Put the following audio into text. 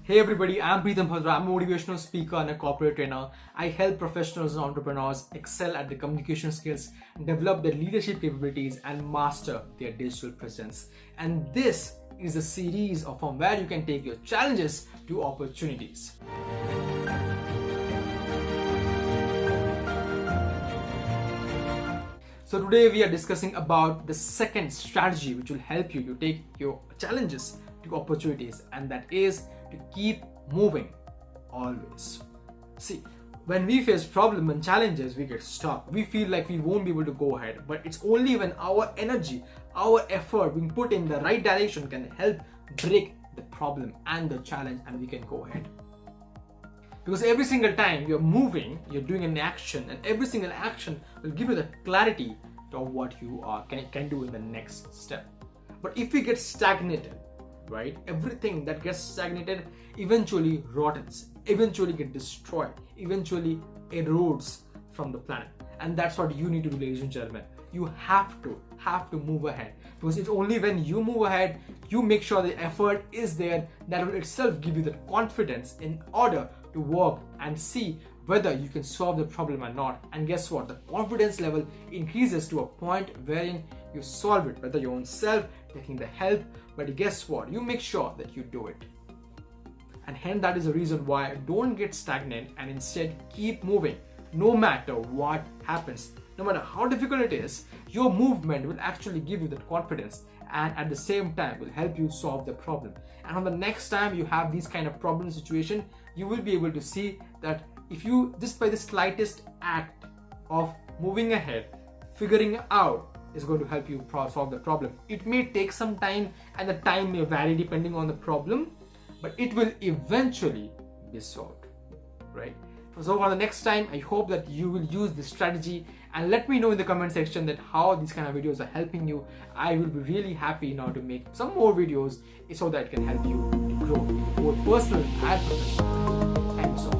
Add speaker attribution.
Speaker 1: Hey everybody, I'm Pritam Bhadra. I'm a motivational speaker and a corporate trainer. I help professionals and entrepreneurs excel at their communication skills, develop their leadership capabilities, and master their digital presence. And this is a series from where you can take your challenges to opportunities. So today we are discussing about the second strategy which will help you to take your challenges to opportunities, and that is to keep moving always. See, when we face problems and challenges, we get stuck. We feel like we won't be able to go ahead, but it's only when our energy, our effort being put in the right direction can help break the problem and the challenge, and we can go ahead. Because every single time you're moving, you're doing an action, and every single action will give you the clarity to what you can do in the next step. But if we get stagnated, right, everything that gets stagnated eventually rottens, eventually get destroyed, eventually erodes from the planet. And that's what you need to do, ladies and gentlemen. You have to move ahead, because it's only when you move ahead, you make sure the effort is there, that will itself give you the confidence in order to work and see whether you can solve the problem or not. And guess what? The confidence level increases to a point wherein you solve it, whether your own self, taking the help, but guess what? You make sure that you do it. And hence that is the reason why don't get stagnant and instead keep moving no matter what happens. No matter how difficult it is, your movement will actually give you that confidence, and at the same time will help you solve the problem. And on the next time you have these kind of problem situation, you will be able to see that if you, just by the slightest act of moving ahead, figuring out, is going to help you solve the problem. It may take some time, and the time may vary depending on the problem, but it will eventually be solved, right? So for the next time, I hope that you will use this strategy, and let me know in the comment section that how these kind of videos are helping you. I will be really happy now to make some more videos so that it can help you to grow both personal and professional. Thank you so much.